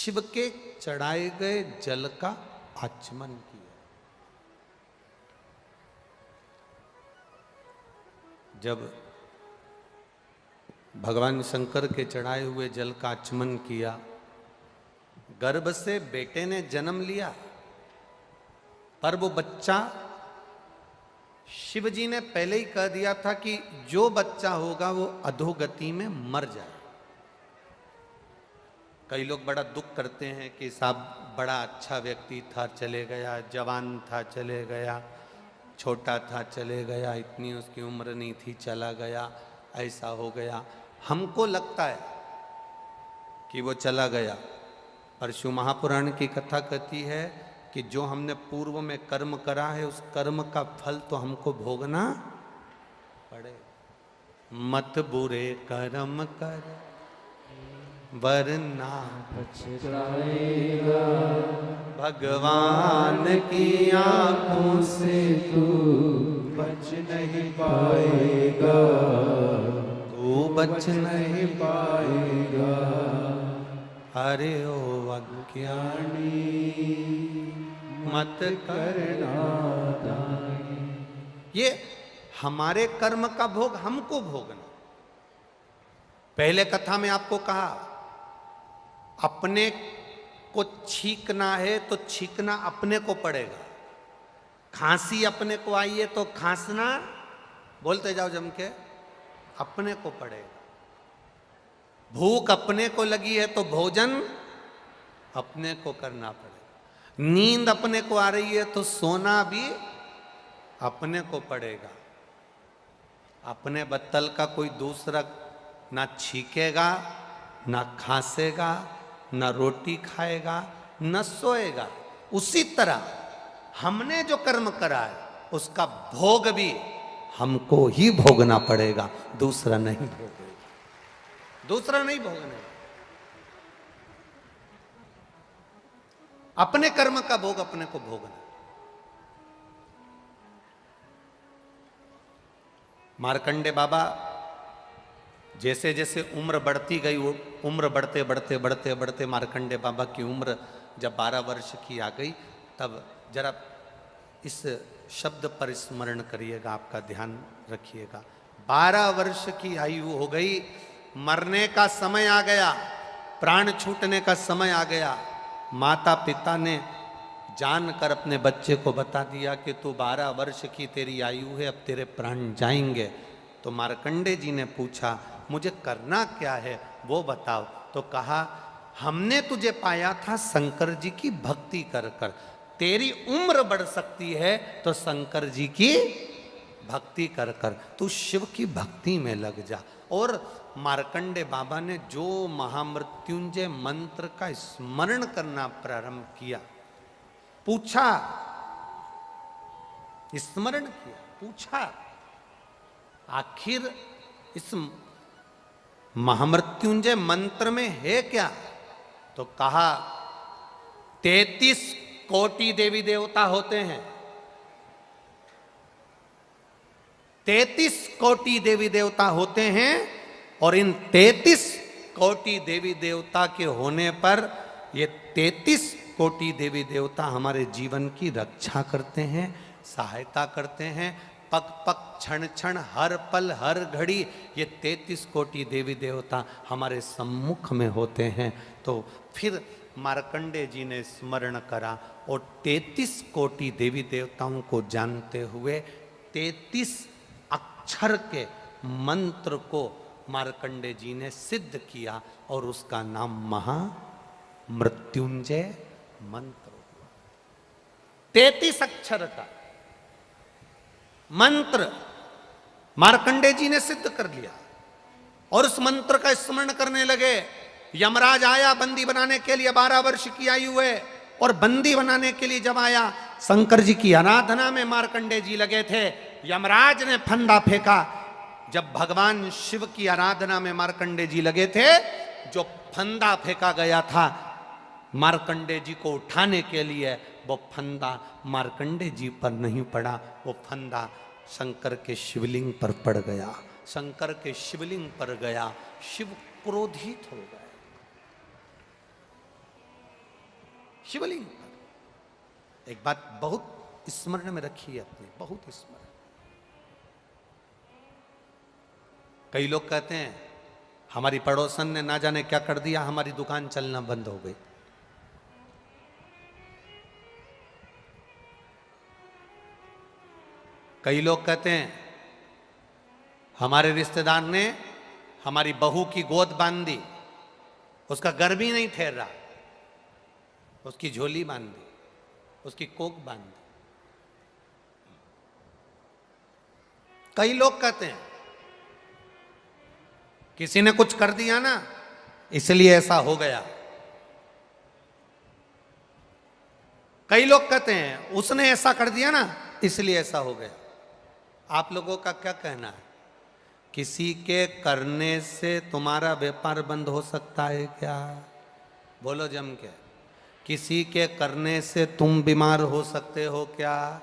शिव के चढ़ाए गए जल का आचमन किया। जब भगवान शंकर के चढ़ाए हुए जल का आचमन किया, गर्भ से बेटे ने जन्म लिया, पर वो बच्चा शिव जी ने पहले ही कह दिया था कि जो बच्चा होगा वो अधोगति में मर जाए। कई लोग बड़ा दुख करते हैं कि साहब बड़ा अच्छा व्यक्ति था चले गया, जवान था चले गया, छोटा था चले गया, इतनी उसकी उम्र नहीं थी चला गया, ऐसा हो गया। हमको लगता है कि वो चला गया, पर शिव महापुराण की कथा कहती है कि जो हमने पूर्व में कर्म करा है उस कर्म का फल तो हमको भोगना पड़े। मत बुरे कर्म कर वरना पछताएगा, भगवान की आंखों से तू बच नहीं पाएगा, तू बच नहीं पाएगा। अरे ओ अज्ञानी मत करना दानी। ये हमारे कर्म का भोग हमको भोगना। पहले कथा में आपको कहा अपने को छींकना है तो छींकना अपने को पड़ेगा। खांसी अपने को आई है तो खांसना, बोलते जाओ जम के, अपने को पड़ेगा। भूख अपने को लगी है तो भोजन अपने को करना पड़ेगा। नींद अपने को आ रही है तो सोना भी अपने को पड़ेगा। अपने बत्तल का कोई दूसरा ना छीकेगा, ना खांसेगा, ना रोटी खाएगा, न सोएगा। उसी तरह हमने जो कर्म करा है उसका भोग भी हमको ही भोगना पड़ेगा, दूसरा नहीं भोगेगा, दूसरा नहीं भोगने। अपने कर्म का भोग अपने को भोगना। मार्कंडे बाबा जैसे जैसे उम्र बढ़ती गई, उम्र बढ़ते बढ़ते बढ़ते बढ़ते मार्कंडे बाबा की उम्र जब 12 वर्ष की आ गई, तब जरा इस शब्द पर स्मरण करिएगा, आपका ध्यान रखिएगा। 12 वर्ष की आयु हो गई, मरने का समय आ गया, प्राण छूटने का समय आ गया। माता पिता ने जानकर अपने बच्चे को बता दिया कि तू 12 वर्ष की तेरी आयु है, अब तेरे प्राण जाएंगे। तो मार्कंडे जी ने पूछा मुझे करना क्या है वो बताओ। तो कहा हमने तुझे पाया था शंकर जी की भक्ति कर कर, तेरी उम्र बढ़ सकती है तो शंकर जी की भक्ति कर कर, तू शिव की भक्ति में लग जा। और मार्कंडे बाबा ने जो महामृत्युंजय मंत्र का स्मरण करना प्रारंभ किया, पूछा, स्मरण किया, पूछा आखिर इस महामृत्युंजय मंत्र में है क्या। तो कहा 33 कोटि देवी देवता होते हैं, 33 कोटि देवी देवता होते हैं, और इन 33 कोटि देवी देवता के होने पर ये 33 कोटि देवी देवता हमारे जीवन की रक्षा करते हैं, सहायता करते हैं। पग पग क्षण क्षण हर पल हर घड़ी ये 33 कोटि देवी देवता हमारे सम्मुख में होते हैं। तो फिर मार्कंडे जी ने स्मरण करा और 33 कोटि देवी देवताओं को जानते हुए 33 अक्षर के मंत्र को मार्कंडे जी ने सिद्ध किया और उसका नाम महामृत्युंजय मंत्र हुआ। 33 अक्षर का मंत्र मार्कंडे जी ने सिद्ध कर लिया और उस मंत्र का स्मरण करने लगे। यमराज आया बंदी बनाने के लिए, 12 वर्ष की आयु है, और बंदी बनाने के लिए जब आया, शंकर जी की आराधना में मार्कंडे जी लगे थे। यमराज ने फंदा फेंका। जब भगवान शिव की आराधना में मार्कंडे जी लगे थे, जो फंदा फेंका गया था मार्कंडे जी को उठाने के लिए, वो फंदा मार्कंडे जी पर नहीं पड़ा, वो फंदा शंकर के शिवलिंग पर पड़ गया। शंकर के शिवलिंग पर गया। शिव क्रोधित हो गए। शिवलिंग पर। एक बात बहुत स्मरण में रखिए अपनी, बहुत स्मरण। कई लोग कहते हैं हमारी पड़ोसन ने ना जाने क्या कर दिया, हमारी दुकान चलना बंद हो गई। कई लोग कहते हैं हमारे रिश्तेदार ने हमारी बहू की गोद बांध दी, उसका गर्मी नहीं ठहर रहा, उसकी झोली बांध दी, उसकी कोक बांध दी। कई लोग कहते हैं किसी ने कुछ कर दिया ना इसलिए ऐसा हो गया। कई लोग कहते हैं उसने ऐसा कर दिया ना इसलिए ऐसा हो गया। आप लोगों का क्या कहना है? किसी के करने से तुम्हारा व्यापार बंद हो सकता है क्या? बोलो जम के। किसी के करने से तुम बीमार हो सकते हो क्या?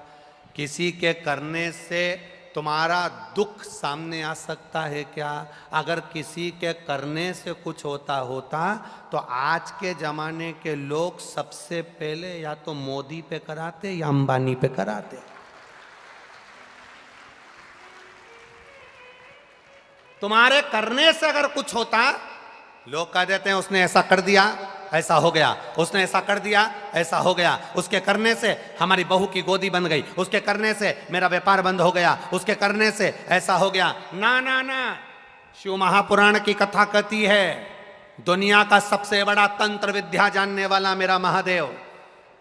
किसी के करने से तुम्हारा दुख सामने आ सकता है क्या? अगर किसी के करने से कुछ होता तो आज के जमाने के लोग सबसे पहले या तो मोदी पे कराते या अंबानी पे कराते। तुम्हारे करने से अगर कुछ होता, लोग कह देते हैं उसने ऐसा कर दिया ऐसा हो गया, उसने ऐसा कर दिया ऐसा हो गया, उसके करने से हमारी बहू की गोदी बन गई, उसके करने से मेरा व्यापार बंद हो गया, उसके करने से ऐसा हो गया। ना ना ना, शिव महापुराण की कथा कहती है दुनिया का सबसे बड़ा तंत्र विद्या जानने वाला मेरा महादेव,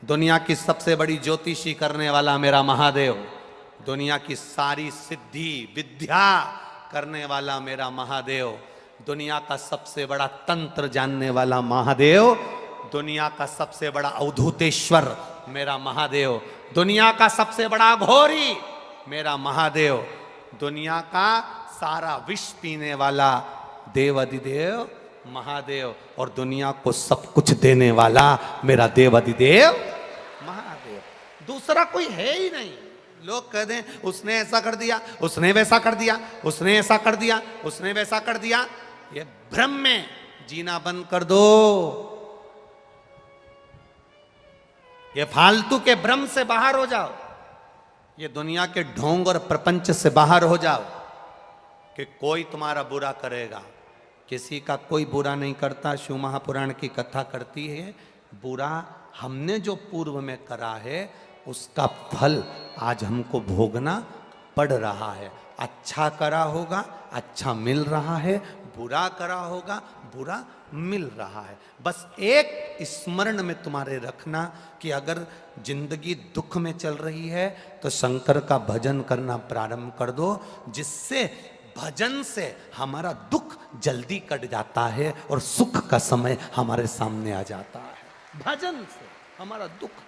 दुनिया की सबसे बड़ी ज्योतिषी करने वाला मेरा महादेव, दुनिया की सारी सिद्धि विद्या करने वाला मेरा महादेव, दुनिया का सबसे बड़ा तंत्र जानने वाला महादेव, दुनिया का सबसे बड़ा अवधूतेश्वर मेरा महादेव, दुनिया का सबसे बड़ा घोरी मेरा महादेव, दुनिया का सारा विष पीने वाला देव अधिदेव महादेव, और दुनिया को सब कुछ देने वाला मेरा देव अधिदेव महादेव। दूसरा कोई है ही नहीं। लोग कह दें उसने ऐसा कर दिया, उसने वैसा कर दिया, उसने ऐसा कर दिया, उसने वैसा कर दिया, ये भ्रम में जीना बंद कर दो। ये फालतू के भ्रम से बाहर हो जाओ, ये दुनिया के ढोंग और प्रपंच से बाहर हो जाओ कि कोई तुम्हारा बुरा करेगा। किसी का कोई बुरा नहीं करता। शिव महापुराण की कथा करती है बुरा हमने जो पूर्व में करा है उसका फल आज हमको भोगना पड़ रहा है। अच्छा करा होगा अच्छा मिल रहा है, बुरा करा होगा बुरा मिल रहा है। बस एक स्मरण में तुम्हारे रखना कि अगर जिंदगी दुख में चल रही है तो शंकर का भजन करना प्रारंभ कर दो, जिससे भजन से हमारा दुख जल्दी कट जाता है और सुख का समय हमारे सामने आ जाता है। भजन से हमारा दुख